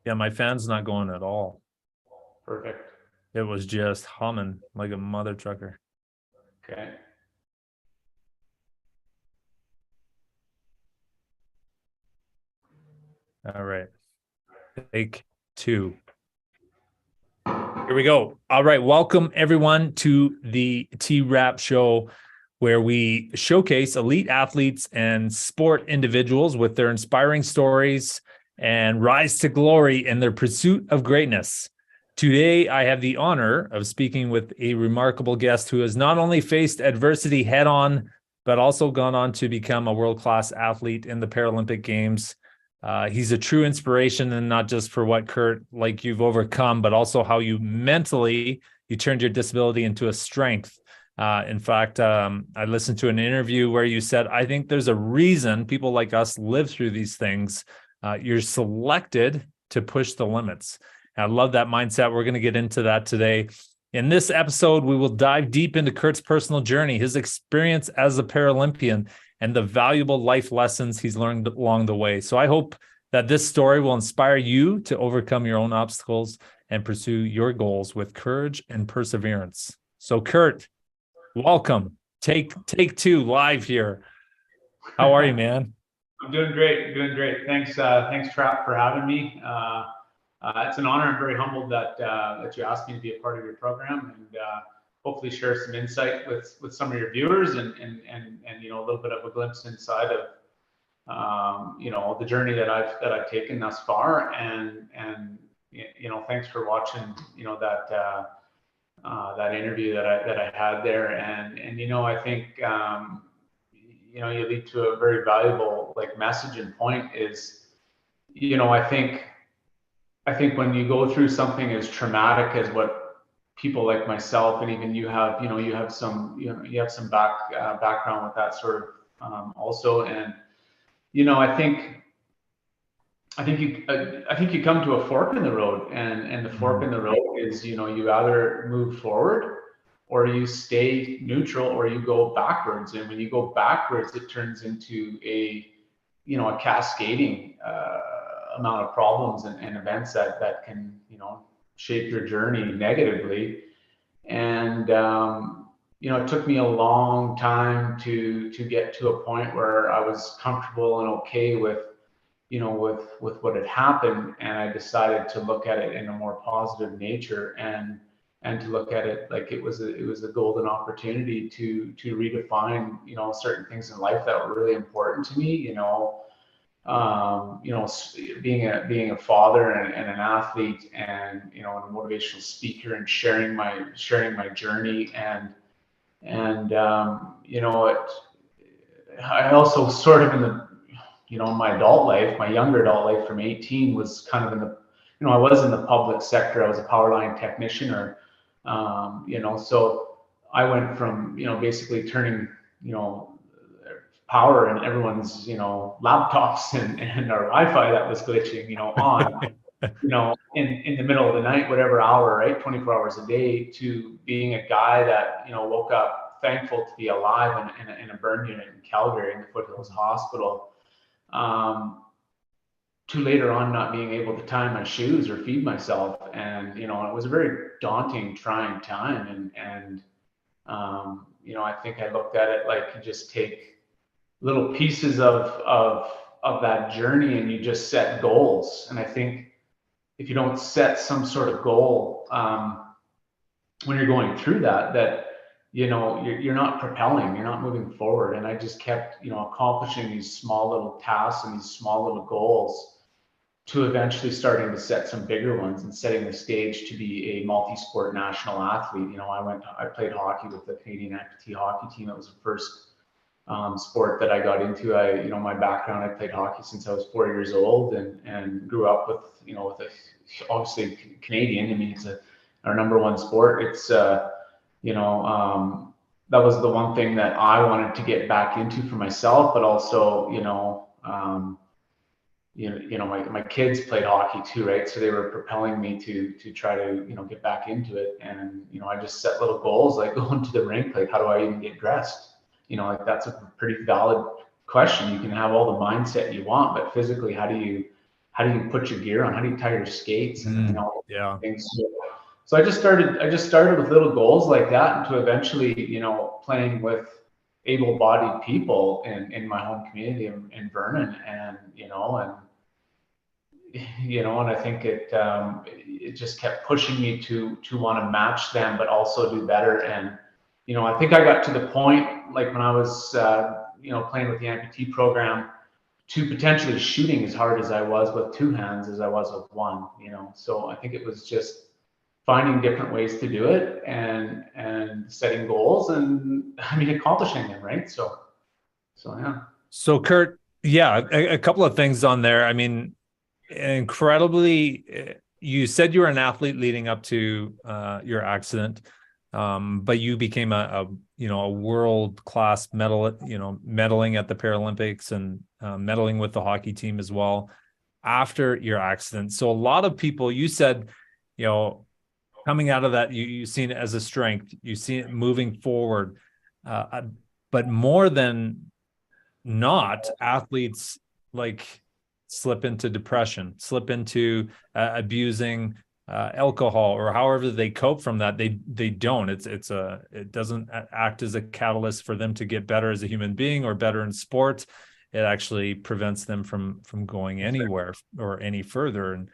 Yeah, my fan's not going at all. Perfect. It was just humming like a mother trucker. Okay. All right. Take two. Here we go. All right. Welcome everyone to the T-Rap show where we showcase elite athletes and sport individuals with their inspiring stories and rise to glory in their pursuit of greatness. Today, I have the honor of speaking with a remarkable guest who has not only faced adversity head on, but also gone on to become a world-class athlete in the Paralympic Games. He's a true inspiration, and not just for what, Curt, like you've overcome, but also how you mentally you turned your disability into a strength. In fact, I listened to an interview where you said, I think there's a reason people like us live through these things. You're selected to push the limits. I love that mindset. We're going to get into that today. In this episode, we will dive deep into Curt's personal journey, his experience as a Paralympian, and the valuable life lessons he's learned along the way. So I hope that this story will inspire you to overcome your own obstacles and pursue your goals with courage and perseverance. So, Curt, welcome. Take two live here. How are you, man? I'm doing great. Doing great. Thanks, Trap, for having me. It's an honor. I'm very humbled that you asked me to be a part of your program, and hopefully share some insight with some of your viewers, and a little bit of a glimpse inside of the journey that I've taken thus far, and thanks for watching that interview that I had there, and I think you lead to a very valuable message and point is, I think when you go through something as traumatic as what people like myself, and even you have some background with that sort of also, and you know I think I think you come to a fork in the road, and the fork in the road is, you either move forward or you stay neutral or you go backwards. And when you go backwards, it turns into a cascading amount of problems and events that can shape your journey negatively. And it took me a long time to get to a point where I was comfortable and okay with what had happened, and I decided to look at it in a more positive nature, and to look at it like it was a golden opportunity to redefine certain things in life that were really important to me. Being a father and an athlete, and a motivational speaker, and sharing my journey, and I also sort of in my adult life, my younger adult life from 18, was kind of I was in the public sector. I was a power line technician, so I went from, basically turning, power in everyone's, laptops and our Wi-Fi that was glitching, on, in the middle of the night, whatever hour, right, 24 hours a day, to being a guy that, woke up thankful to be alive in a burn unit in Calgary in the Foothills Hospital, to later on not being able to tie my shoes or feed myself. And it was a very daunting, trying time. And I think I looked at it like, you just take little pieces of that journey, and you just set goals. And I think if you don't set some sort of goal, when you're going through that you're not propelling, you're not moving forward. And I just kept accomplishing these small little tasks and these small little goals, to eventually starting to set some bigger ones, and setting the stage to be a multi-sport national athlete. I played hockey with the Canadian amputee hockey team. It was the first sport that I got into. My background, I played hockey since I was 4 years old, and grew up with, obviously Canadian. I mean, it's our number one sport. It's, that was the one thing that I wanted to get back into for myself, but also, my kids played hockey too, right? So they were propelling me to try to, get back into it. And, I just set little goals, like going to the rink, like, how do I even get dressed? Like, that's a pretty valid question. You can have all the mindset you want, but physically, how do you how do you put your gear on? How do you tie your skates and all Yeah. things. So I just started with little goals like that, and to eventually, playing with able-bodied people in my home community in Vernon, and I think it just kept pushing me to want to match them, but also do better. And I think I got to the point, like when I was playing with the amputee program, to potentially shooting as hard as I was with two hands as I was with one. So I think it was just finding different ways to do it, and setting goals, and accomplishing them, right? So yeah. So Curt, yeah, a couple of things on there. Incredibly, you said you were an athlete leading up to your accident, but you became a world-class medaling at the Paralympics, and medaling with the hockey team as well after your accident. So a lot of people, you said, coming out of that, you seen it as a strength, you see it moving forward, but more than not, athletes slip into depression, slip into abusing alcohol, or however they cope from that. They don't. It doesn't act as a catalyst for them to get better as a human being or better in sports. It actually prevents them from going anywhere or any further. And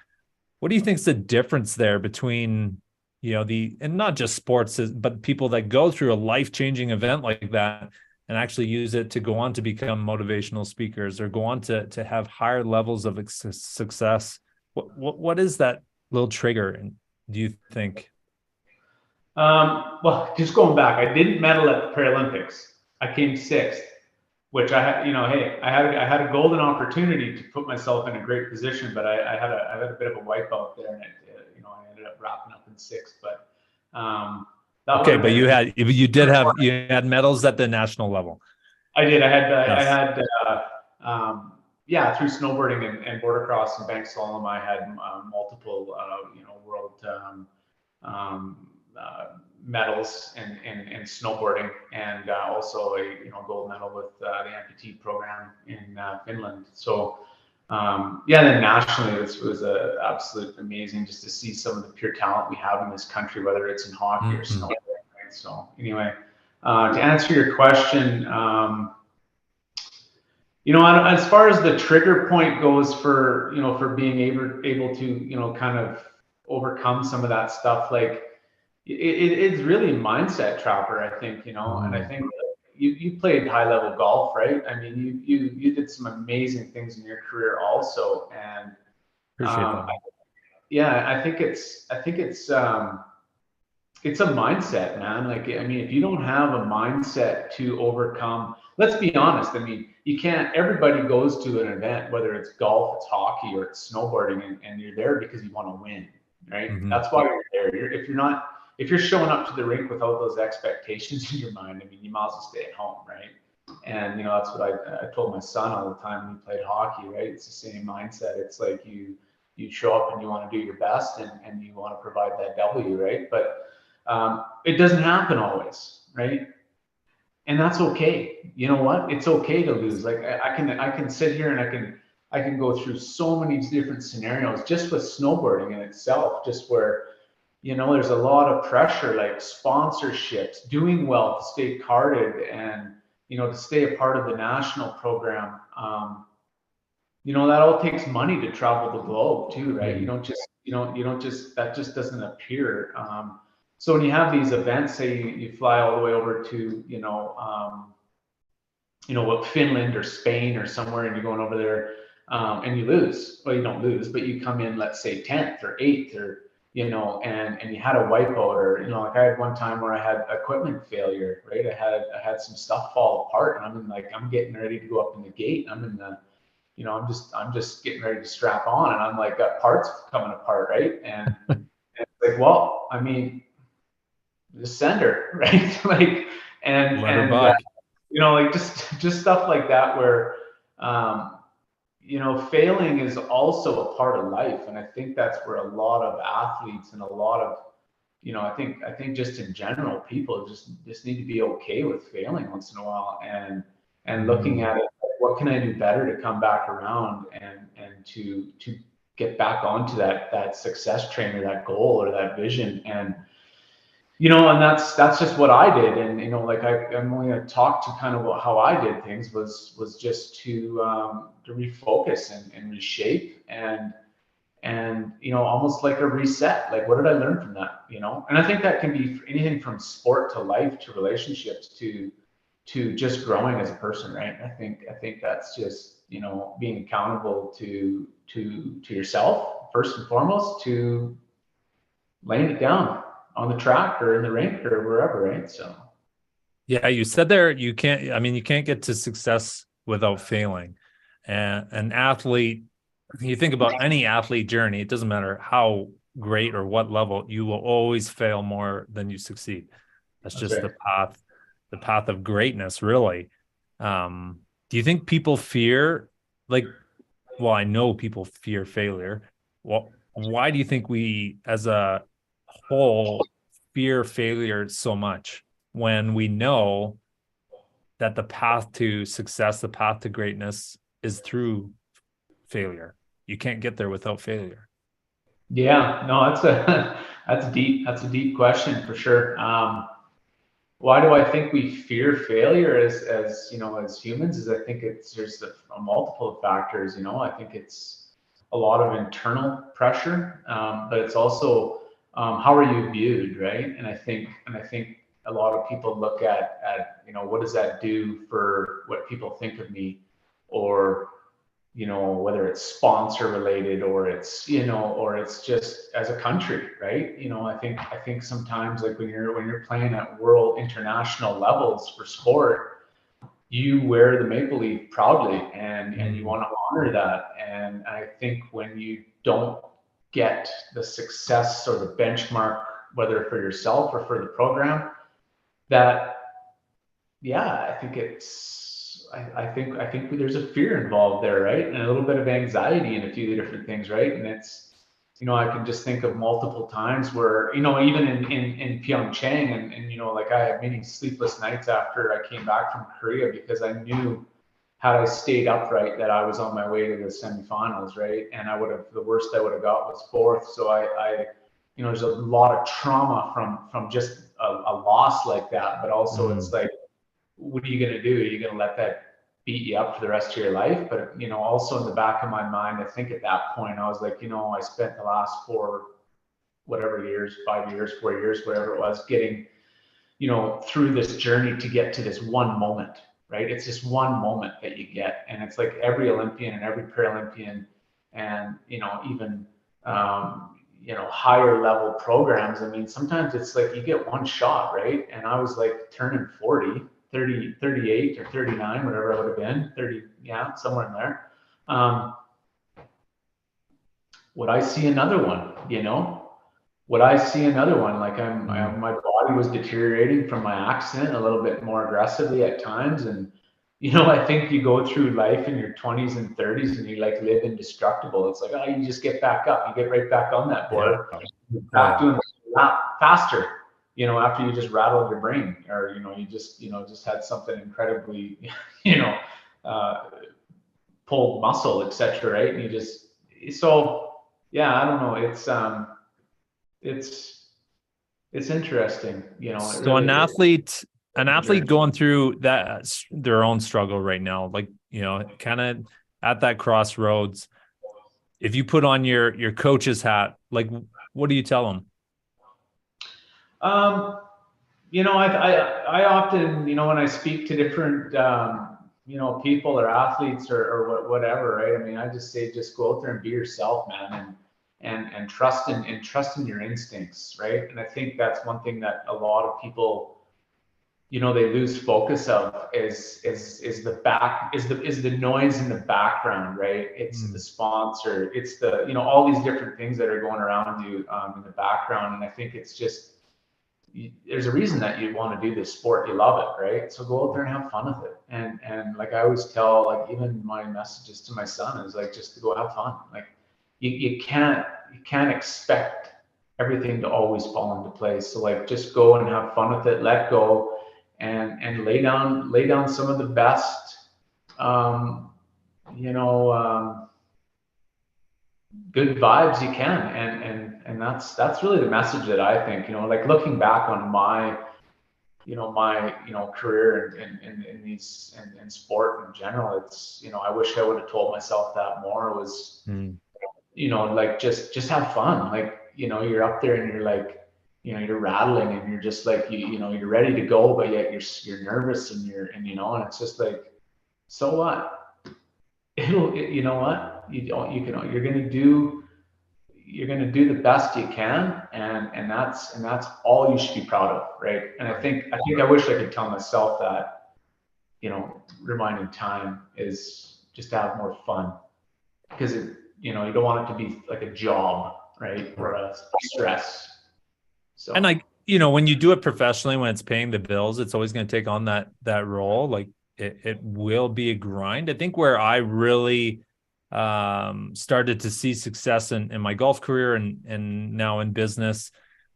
what do you think is the difference there between and not just sports, but people that go through a life-changing event like that and actually use it to go on to become motivational speakers, or go on to have higher levels of success? What is that little trigger, and do you think? Well, just going back, I didn't medal at the Paralympics. I came sixth, which I had, hey, I had a golden opportunity to put myself in a great position, but I had a bit of a wipeout there, and I ended up wrapping up in sixth. But okay, but you had medals at the national level. I did. I had Yes. Through snowboarding and border cross and bank slalom, I had multiple world medals in snowboarding, and also a gold medal with the amputee program in Finland. So then nationally, it was absolute amazing just to see some of the pure talent we have in this country, whether it's in hockey or snowboarding. Right? So anyway, to answer your question, as far as the trigger point goes for being able to kind of overcome some of that stuff, like it's really mindset, Trapper, I think, and I think you played high level golf, right? I mean, you did some amazing things in your career also, and I think it's a mindset, man. Like, if you don't have a mindset to overcome, let's be honest. You can't, everybody goes to an event, whether it's golf, it's hockey, or it's snowboarding, and you're there because you want to win, right? That's why you're there. If you're showing up to the rink without those expectations in your mind, you might as well stay at home, right? And that's what I told my son all the time when he played hockey, right? It's the same mindset. It's like you show up and you want to do your best, and you want to provide that W, right? But it doesn't happen always, right? And that's okay. You know what? It's okay to lose. Like I can sit here and I can go through so many different scenarios just with snowboarding in itself, just where there's a lot of pressure, like sponsorships, doing well to stay carded, and to stay a part of the national program. That all takes money to travel the globe too, right? You don't just that just doesn't appear. So when you have these events, say you fly all the way over to Finland or Spain or somewhere, and you're going over there, and you lose. Well, you don't lose, but you come in, let's say 10th or 8th, or and you had a wipeout, or like I had one time where I had equipment failure, right? I had some stuff fall apart, and I'm getting ready to go up in the gate. I'm in the I'm just getting ready to strap on, and I'm like, got parts coming apart, right? And it's like, well, just send her, right? Like, and just stuff like that, where failing is also a part of life. And I think that's where a lot of athletes and a lot of I think just in general, people just need to be okay with failing once in a while, and looking at it, like, what can I do better to come back around and to get back onto that success train or that goal or that vision. And and that's just what I did. And like I'm only going to talk to kind of how I did things was just to refocus and reshape and almost like a reset. Like, what did I learn from that? And I think that can be anything from sport to life to relationships to just growing as a person, right? I think that's just being accountable to yourself first and foremost, to laying it down on the track or in the rink or wherever, right? So yeah, you said there you can't get to success without failing. And an athlete, you think about any athlete journey, it doesn't matter how great or what level, you will always fail more than you succeed. That's just right. the path of greatness, really. Do you think people fear, well, I know people fear failure. Well, why do you think we as a whole fear failure so much when we know that the path to success, the path to greatness is through failure? You can't get there without failure. Yeah, no, that's deep. That's a deep question for sure. Why do I think we fear failure as humans? Is I think there's a multiple of factors. I think it's a lot of internal pressure, but it's also how are you viewed, right? And I think a lot of people look at what does that do for what people think of me, or whether it's sponsor related or it's just as a country, right? I think sometimes, like when you're playing at world international levels for sport, you wear the maple leaf proudly and you want to honor that. And I think when you don't get the success or the benchmark, whether for yourself or for the program, that yeah, I think there's a fear involved there, right? And a little bit of anxiety and a few different things, right? And it's, I can just think of multiple times where, even in Pyeongchang and like I had many sleepless nights after I came back from Korea, because I knew had I stayed upright that I was on my way to the semifinals, right? And the worst I would have got was fourth. So there's a lot of trauma from just a loss like that, but also it's like, what are you going to do? Are you going to let that beat you up for the rest of your life? But, also in the back of my mind, I think at that point, I was like, I spent the last 5 years, 4 years, whatever it was, getting, through this journey to get to this one moment, right? It's just one moment that you get. And it's like every Olympian and every Paralympian and, even, higher level programs. I mean, sometimes it's like you get one shot, right? And I was like turning 40, 30, 38 or 39, whatever I would have been, 30, yeah, somewhere in there. Would I see another one, Would I see another one? Like my body was deteriorating from my accident a little bit more aggressively at times. And, I think you go through life in your 20s and 30s and you like live indestructible. It's like, oh, you just get back up. You get right back on that board. You're back doing a lot faster, after you just rattled your brain, or, you just had something incredibly, pulled muscle, etc. Right. And so, yeah, I don't know. It's interesting, it So really is. an athlete going through their own struggle right now, like, kind of at that crossroads, if you put on your coach's hat, like, what do you tell them? I often, when I speak to different, people or athletes or whatever, right? I mean, I just say, just go out there and be yourself, man, and trust in your instincts, right? And I think that's one thing that a lot of people, they lose focus of is the noise in the background, right? It's the sponsor, it's the, all these different things that are going around you in the background. And I think it's just, there's a reason that you want to do this sport. You love it, right? So go out there and have fun with it. And like I always tell, like even my messages to my son is like, just to go have fun. Like you can't expect everything to always fall into place. So like, just go and have fun with it, let go, and lay down some of the best, good vibes you can. And that's really the message that I think, like looking back on my, career in these, in sport in general, it's, I wish I would have told myself that more was, Mm. like just have fun. Like, you're up there and you're like, you're rattling and you're just like, you're ready to go, but yet you're nervous and and it's just like, so what? You know what? You're going to do the best you can. And that's all you should be proud of. Right. And I wish I could tell myself that, reminding time is just to have more fun, because you don't want it to be like a job, right? Or a stress. So, And when you do it professionally, when it's paying the bills, it's always going to take on that role. Like it will be a grind. I think where I really started to see success in my golf career and now in business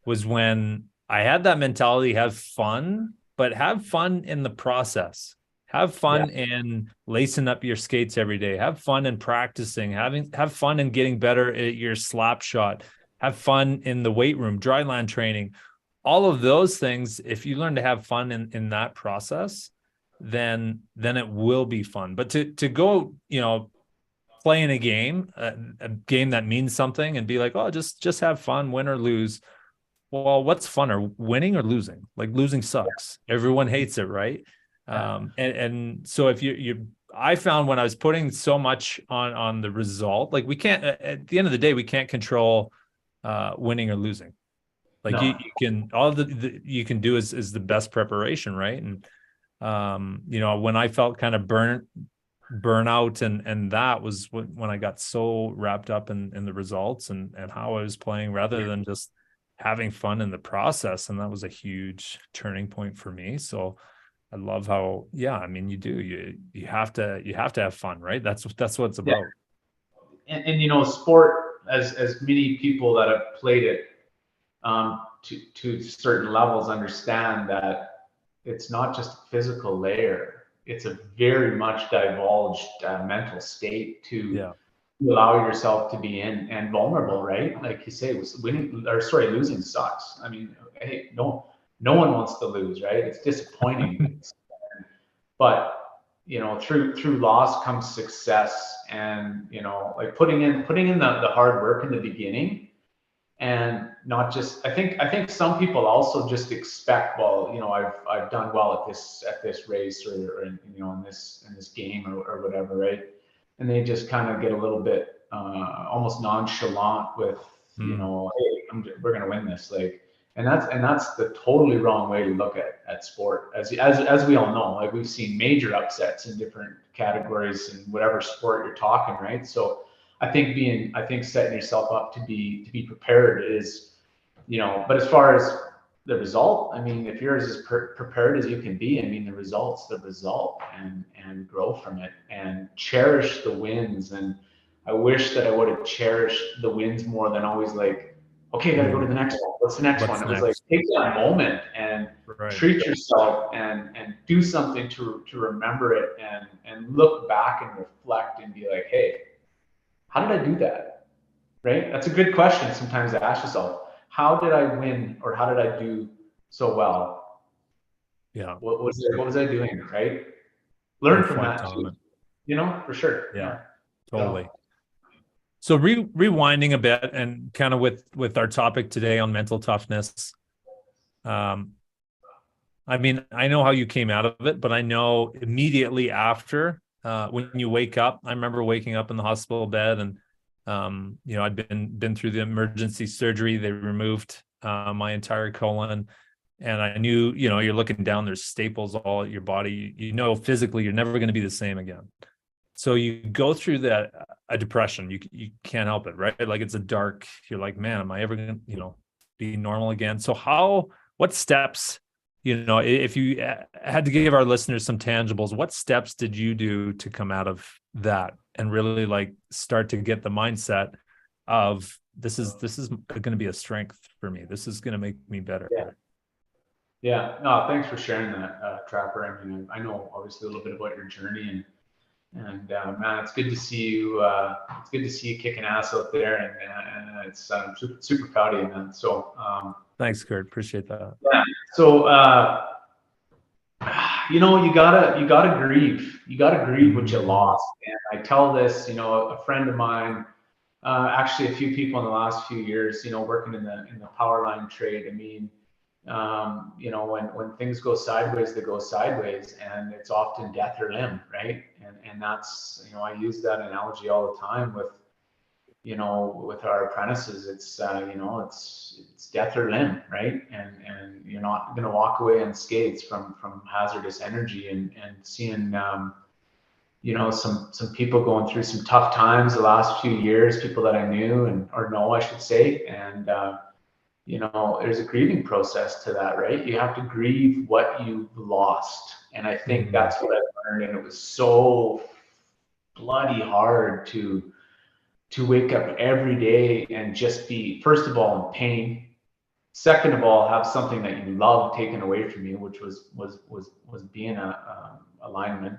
was when I had that mentality, have fun, but have fun in the process. Have fun in lacing up your skates every day. Have fun in practicing. Have fun in getting better at your slap shot. Have fun in the weight room, dry land training. All of those things, if you learn to have fun in that process, then it will be fun. But to go, playing a game that means something and be like, oh, just have fun, win or lose. Well, what's funner, winning or losing? Like losing sucks. Everyone hates it, right? And so if I found when I was putting so much on the result, like we can't, at the end of the day, we can't control winning or losing. Like no. you can, all you can do is the best preparation, right? And when I felt kind of burnout and that was when I got so wrapped up in the results and how I was playing rather than just having fun in the process. And that was a huge turning point for me. So I love how, I mean, you have to have fun, right? That's what it's about. And sport, as many people that have played it, to certain levels, understand that it's not just a physical layer. It's a very much divulged mental state to allow yourself to be in and vulnerable, right? Like you say, losing sucks. I mean, hey, no one wants to lose, right? It's disappointing. But through loss comes success, and like putting in the hard work in the beginning, and not just, I think some people also just expect, well, I've done well at this race, or in this game, or whatever, right? And they just kind of get a little bit almost nonchalant with, hey, we're gonna win this, like. And that's the totally wrong way to look at sport, as we all know. Like, we've seen major upsets in different categories in whatever sport you're talking, right? So I think setting yourself up to be prepared is, but as far as the result, I mean, if you're as prepared as you can be, I mean, the result's the result, and grow from it and cherish the wins. And I wish that I would have cherished the wins more than always like, okay, gotta go to the next one. What's the next one? It was like, take that moment and treat yourself, and do something to remember it, and look back and reflect and be like, hey, how did I do that? Right? That's a good question sometimes to ask yourself. How did I win, or how did I do so well? Yeah. What was I doing? Right? Learn from that too. For sure. Yeah. Totally. So rewinding a bit and kind of with our topic today on mental toughness. I mean, I know how you came out of it, but I know immediately after, when you wake up, I remember waking up in the hospital bed, and I'd been through the emergency surgery. They removed my entire colon, and I knew, you're looking down, there's staples all at your body. Physically you're never going to be the same again. So you go through a depression. You can't help it, right? Like, it's a dark, you're like, man, am I ever going to, be normal again? So what steps, if you had to give our listeners some tangibles, what steps did you do to come out of that and really like start to get the mindset of this is going to be a strength for me. This is going to make me better. Yeah. No, thanks for sharing that, Trapper. I mean, I know obviously a little bit about your journey, Man, it's good to see you. It's good to see you kicking ass out there, and it's I'm super proud of you, man. So Thanks, Curt. Appreciate that. yeah. So you gotta grieve. You gotta grieve what you lost. And I tell this, a friend of mine, actually a few people in the last few years, working in the power line trade. I mean, when things go sideways, they go sideways, and it's often death or limb, right? And that's, I use that analogy all the time with our apprentices. It's it's death or limb, right? And you're not going to walk away unscathed from hazardous energy, and seeing some people going through some tough times the last few years, people that I knew or know, I should say. And there's a grieving process to that, right? You have to grieve what you've lost. And I think that's what I learned. And it was so bloody hard to wake up every day and just be, first of all, in pain. Second of all, have something that you love taken away from you, which was being a lineman,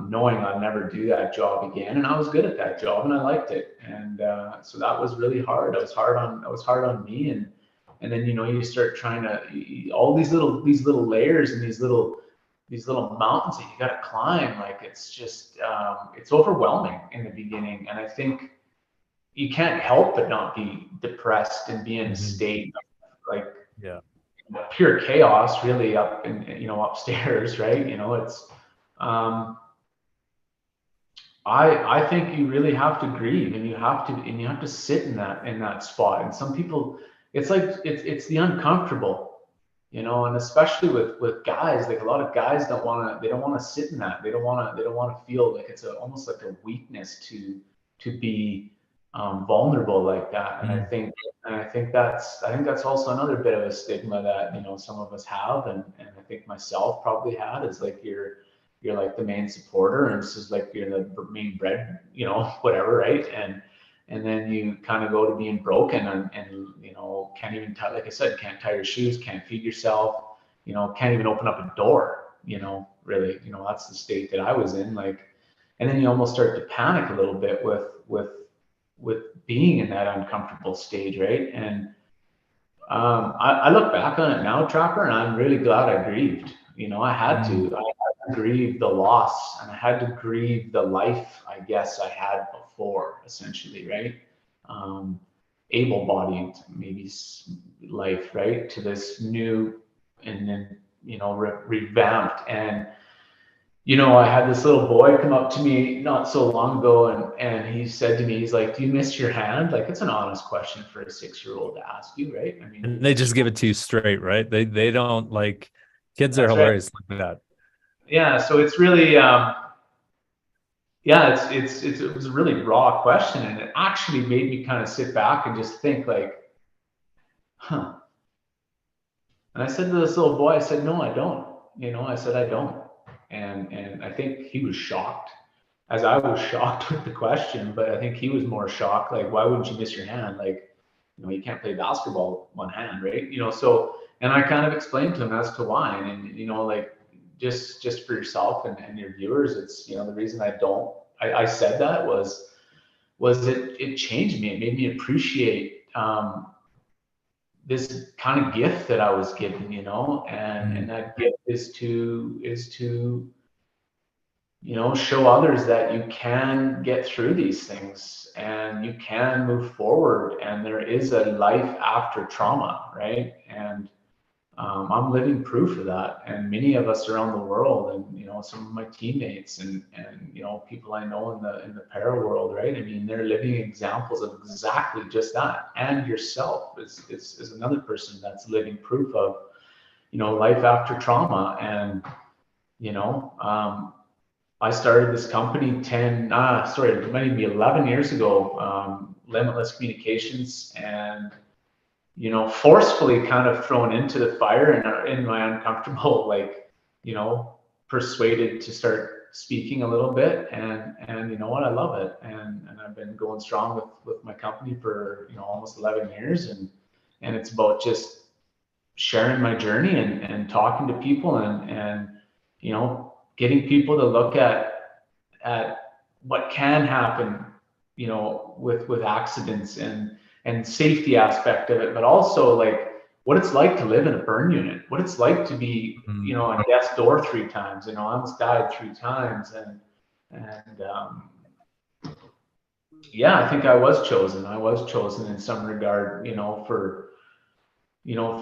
knowing I'd never do that job again. And I was good at that job and I liked it. And so that was really hard. It was hard on me. And then, you start trying to, all these little layers and these little mountains that you got to climb. Like, it's just, it's overwhelming in the beginning. And I think you can't help but not be depressed and be in a state of, like, pure chaos, really, up in, upstairs, right? It's, I think you really have to grieve, and you have to sit in that spot. And some people, it's like, it's the uncomfortable, and especially with guys, like, a lot of guys don't want to sit in that. They don't want to feel like it's almost like a weakness to be vulnerable like that. And I think that's also another bit of a stigma that, some of us have, and I think myself probably had, is like, you're like the main supporter, and this is like, you're the main bread, whatever, right? And then you kind of go to being broken, and can't even tie, like I said, can't tie your shoes, can't feed yourself, can't even open up a door, really, that's the state that I was in. Like, and then you almost start to panic a little bit with being in that uncomfortable stage, right? And I look back on it now, Trapper, and I'm really glad I grieved. I had to grieve the loss, and I had to grieve the life, I guess, I had before, essentially, right? Able-bodied, maybe, life, right? To this new, and then, revamped. And I had this little boy come up to me not so long ago, and he said to me, he's like, "Do you miss your hand?" Like, it's an honest question for a 6-year-old to ask you, right? I mean, and they just give it to you straight, right? They don't, like, kids are hilarious, right, like that. Yeah, so it's really, it was a really raw question, and it actually made me kind of sit back and just think, like, huh. And I said to this little boy, I said, "No, I don't." I said, "I don't." And I think he was shocked, as I was shocked with the question, but I think he was more shocked, like, why wouldn't you miss your hand? Like, you can't play basketball with one hand, right? So, and I kind of explained to him as to why. And like, just for yourself and your viewers, it's, the reason I said that was it changed me. It made me appreciate this kind of gift that I was given, and that gift is to show others that you can get through these things and you can move forward, and there is a life after trauma, right? And I'm living proof of that. And many of us around the world, and some of my teammates and people I know in the para world, right? I mean, they're living examples of exactly just that. And yourself is another person that's living proof of life after trauma. And I started this company 11 years ago, Limitless Communications, and forcefully kind of thrown into the fire, and in my uncomfortable, like, persuaded to start speaking a little bit, and you know what, I love it, and I've been going strong with my company for almost 11 years, and it's about just sharing my journey and talking to people, and getting people to look at what can happen, you know, with accidents and safety aspect of it, but also like what it's like to live in a burn unit, what it's like to be, you know, on death's door 3 times. You know, I almost died 3 times, and yeah, I think I was chosen. I was chosen in some regard, you know, for you know,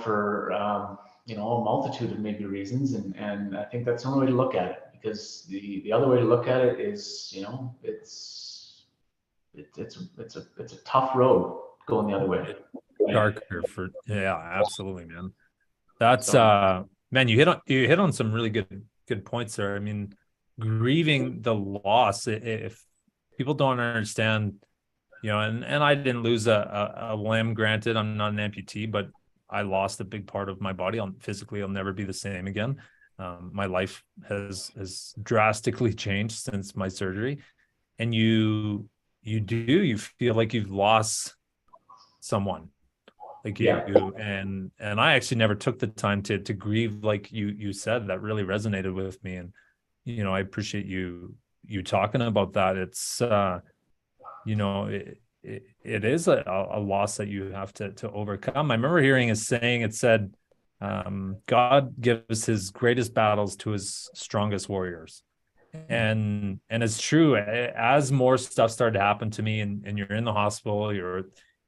a multitude of maybe reasons, and I think that's the only way to look at it, because the other way to look at it is, you know, it's a tough road going the other way. Darker for, yeah, absolutely, man. That's So, man, you hit on some really good points there. I mean, grieving the loss, if people don't understand, you know, and I didn't lose a limb, granted, I'm not an amputee, but I lost a big part of my body. Physically, I'll never be the same again. My life has drastically changed since my surgery, and you feel like you've lost someone, like yeah, and I actually never took the time to grieve, like you said. That really resonated with me, and you know, I appreciate you talking about that. It's you know, it is a loss that you have to overcome. I remember hearing a saying. It said, God gives his greatest battles to his strongest warriors. And it's true. As more stuff started to happen to me, and you're in the hospital, you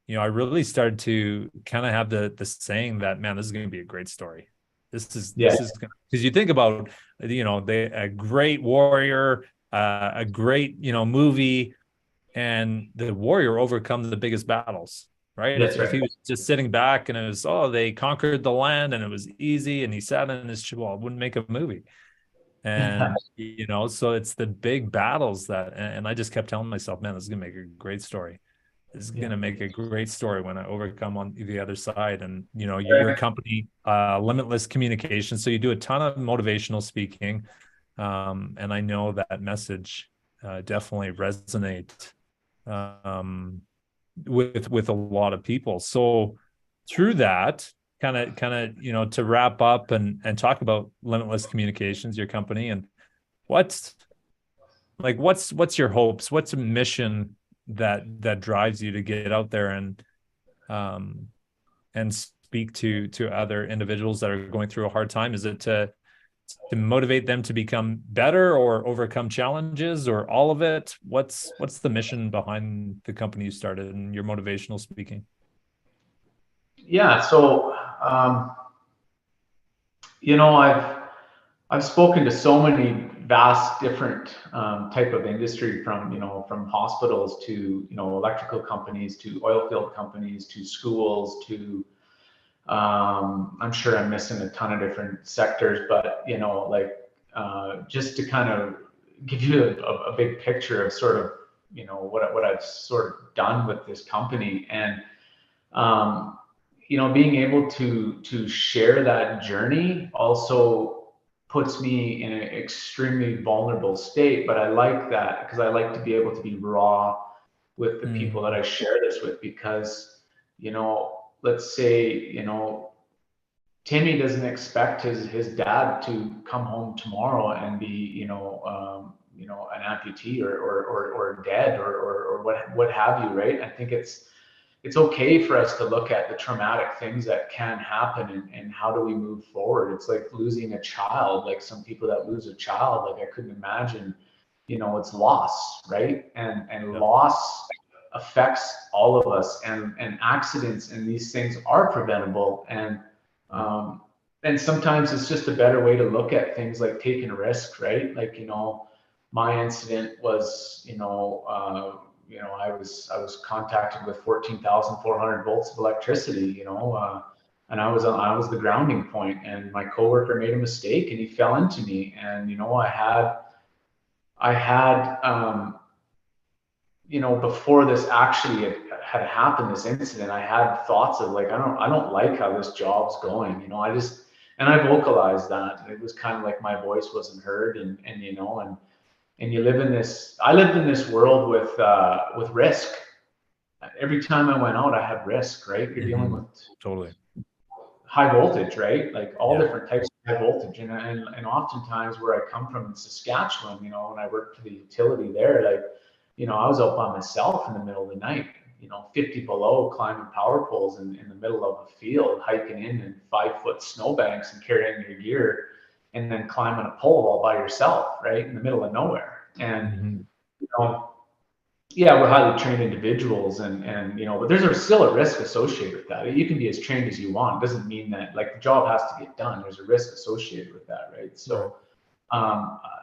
know, I really started to kind of have the saying that, man, this is going to be a great story. This is because you think about, you know, a great warrior, a great, you know, movie, and the warrior overcome the biggest battles, right? that's If right. he was just sitting back and it was, oh, they conquered the land and it was easy, and he sat in his chair, well, it wouldn't make a movie. And you know, so it's the big battles that, and I just kept telling myself, man, this is gonna make a great story. This is gonna make a great story when I overcome on the other side. And you know, your company, Limitless Communication, so you do a ton of motivational speaking, and I know that message definitely resonate with a lot of people. So through that, kind of, you know, to wrap up and talk about Limitless Communications, your company, and what's your hopes, what's a mission that drives you to get out there um and speak to other individuals that are going through a hard time? Is it to motivate them to become better or overcome challenges, or all of it? What's the mission behind the company you started and your motivational speaking? Yeah. So, you know, I've spoken to so many vast different type of industry, from, you know, from hospitals to, you know, electrical companies to oil field companies to schools to, I'm sure I'm missing a ton of different sectors, but, you know, like, just to kind of give you a big picture of sort of, you know, what I've sort of done with this company. And, um, you know, being able to share that journey also puts me in an extremely vulnerable state. But I like that, because I like to be able to be raw with the people that I share this with, because, you know, let's say, you know, Timmy doesn't expect his dad to come home tomorrow and be, you know, an amputee or dead or what have you, right? I think it's okay for us to look at the traumatic things that can happen, and how do we move forward. It's like losing a child. Like some people that lose a child, like I couldn't imagine, you know, it's loss, right? And Yep. loss affects all of us, and accidents and these things are preventable. And sometimes it's just a better way to look at things, like taking a risk, right? Like, you know, my incident was, you know, I was contacted with 14,400 volts of electricity, you know, and I was the grounding point, and my coworker made a mistake and he fell into me. And, you know, I had, you know, before this actually had happened, this incident, I had thoughts of like, I don't like how this job's going, you know, and I vocalized that. It was kind of like my voice wasn't heard, and you know, and you live in this, I lived in this world with risk. Every time I went out, I had risk, right? You're dealing with Totally. high voltage, right? Like all Yeah. different types high voltage. And oftentimes where I come from in Saskatchewan, you know, when I worked for the utility there, like, you know, I was out by myself in the middle of the night, you know, 50 below, climbing power poles in the middle of a field, hiking in 5-foot snowbanks and carrying your gear, and then climbing a pole all by yourself, right, in the middle of nowhere. And, you know, yeah, we're highly trained individuals, and you know, but there's still a risk associated with that. You can be as trained as you want. It doesn't mean that, like, the job has to get done. There's a risk associated with that, right? So,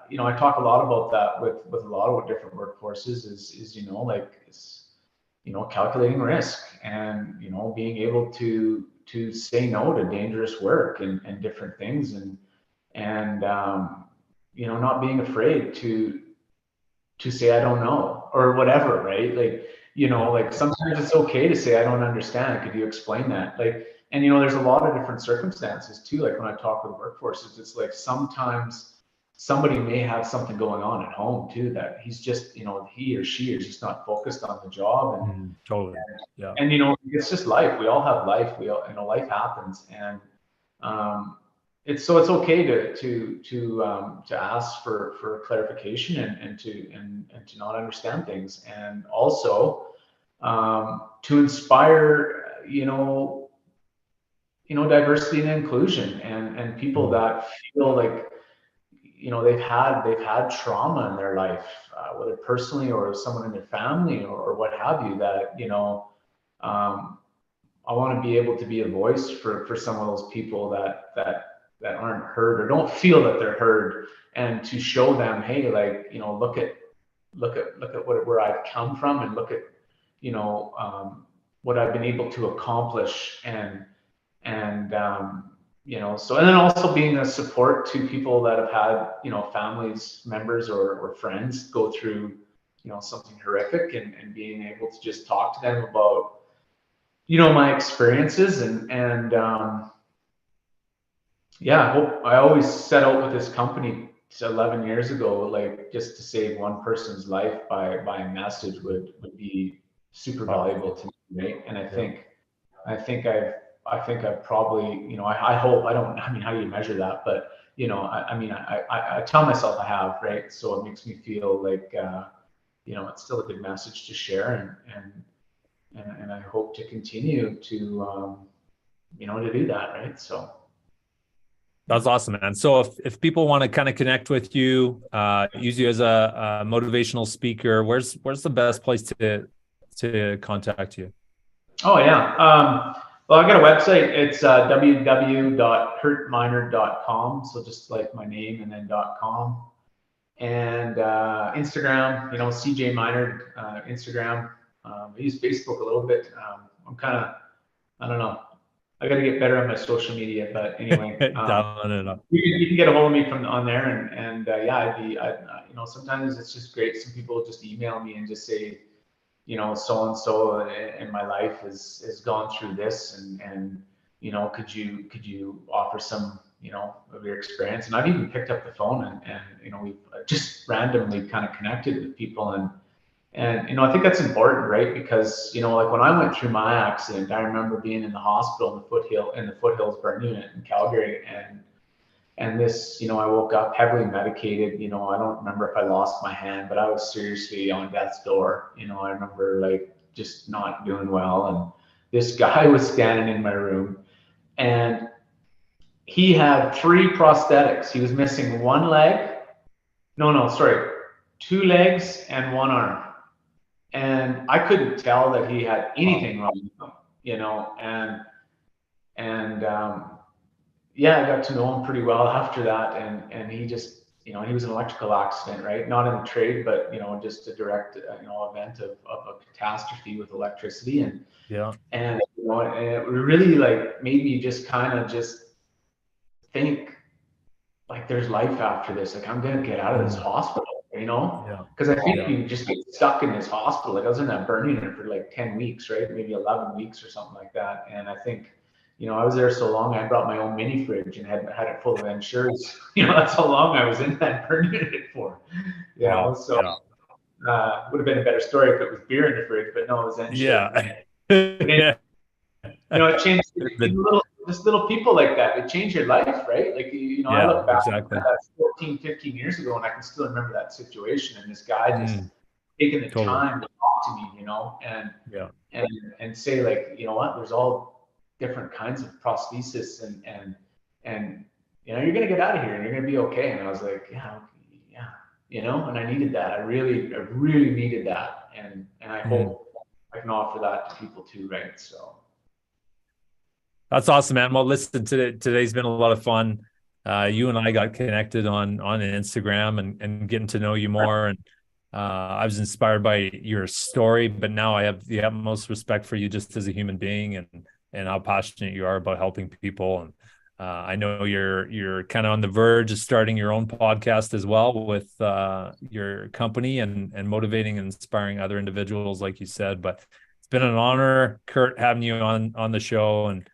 you know, I talk a lot about that with a lot of different workforces. Is you know, like, you know, calculating risk, and, you know, being able to say no to dangerous work and different things, and you know, not being afraid to say I don't know or whatever, right? Like, you know, like, sometimes it's okay to say I don't understand. Could you explain that? Like, and, you know, there's a lot of different circumstances too. Like, when I talk with workforces, it's like sometimes somebody may have something going on at home too, that he's just, you know, he or she is just not focused on the job. And totally, yeah. And, you know, it's just life. We all have life. We all, you know, life happens, and it's okay to ask for clarification, and to not understand things, and also to inspire, you know, diversity and inclusion, and people that feel like, you know, they've had trauma in their life, whether personally or someone in their family, or what have you, that, you know, I want to be able to be a voice for some of those people that aren't heard or don't feel that they're heard, and to show them, hey, like, you know, look at where I've come from, and look at, you know, what I've been able to accomplish, and you know, so, and then also being a support to people that have had, you know, families, members, or friends go through, you know, something horrific, and being able to just talk to them about, you know, my experiences, and yeah, I always set out with this company 11 years ago, like, just to save one person's life by a message would be super valuable to me, right? And I think I've probably, you know, I hope, I mean, how do you measure that? But, you know, I tell myself I have, right? So it makes me feel like, you know, it's still a good message to share, and I hope to continue to, you know, to do that, right? So. That's awesome, man. So if people want to kind of connect with you, use you as a motivational speaker, where's the best place to contact you? Oh, yeah. Well, I got a website. It's www.curtminard.com. So just like my name and then .com. And Instagram, you know, CJ Minard, Instagram. I use Facebook a little bit. I'm kind of, I don't know. I got to get better on my social media, but anyway, you can get a hold of me from on there, and yeah, you know, sometimes it's just great. Some people just email me and just say, you know, so and so in my life has gone through this, and you know, could you offer some, you know, of your experience? And I've even picked up the phone, and you know, we've just randomly kind of connected with people, and you know, I think that's important, right? Because, you know, like, when I went through my accident, I remember being in the hospital in the foothills burn unit in Calgary, and this, you know, I woke up heavily medicated. You know, I don't remember if I lost my hand, but I was seriously on death's door. You know, I remember, like, just not doing well, and this guy was standing in my room, and he had 3 prosthetics. He was missing 1 leg. No, sorry, 2 legs and 1 arm. And I couldn't tell that he had anything wrong with him, you know, and yeah, I got to know him pretty well after that, and he just, you know, he was an electrical accident, right? Not in the trade, but, you know, just a direct, you know, event of a catastrophe with electricity, and you know, and it really, like, made me just kind of just think, like, there's life after this. Like, I'm gonna get out of this hospital. You know, because I think you just get stuck in this hospital. Like, I was in that burn unit for like 10 weeks, right? Maybe 11 weeks or something like that. And I think, you know, I was there so long, I brought my own mini fridge and had it full of Ensures. You know, that's how long I was in that burn unit for. You know, so would have been a better story if it was beer in the fridge, but no, it was Ensures. Yeah. You know, it changed the just little people like that, they change your life, right? Like, you know, I Yeah, look back exactly. at that 14, 15 years ago, and I can still remember that situation. And this guy just taking the Totally. time to talk to me, you know, Yeah. and say, like, you know what, there's all different kinds of prosthesis, and you know, you're gonna get out of here and you're gonna be okay. And I was like, yeah, okay, yeah, you know, and I needed that. I really needed that. And I hope I can offer that to people too, right? So That's awesome, man. Well, listen, today's been a lot of fun. You and I got connected on Instagram and getting to know you more. And I was inspired by your story, but now I have the utmost respect for you just as a human being and how passionate you are about helping people. And I know you're kind of on the verge of starting your own podcast as well with your company and motivating and inspiring other individuals, like you said. But it's been an honor, Curt, having you on the show, and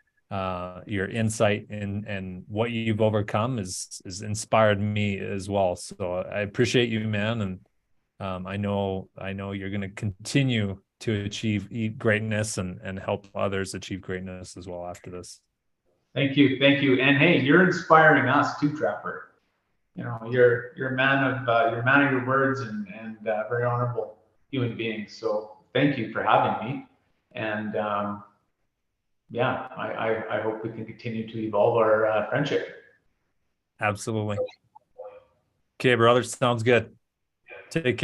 your insight and what you've overcome is inspired me as well. So I appreciate you, man. And I know you're going to continue to achieve greatness and help others achieve greatness as well after this. thank you, and hey, you're inspiring us too, Trapper. You know, you're a man of your words, and very honorable human being. So thank you for having me, and yeah, I hope we can continue to evolve our friendship. Absolutely. Okay, brother. Sounds good. Take care.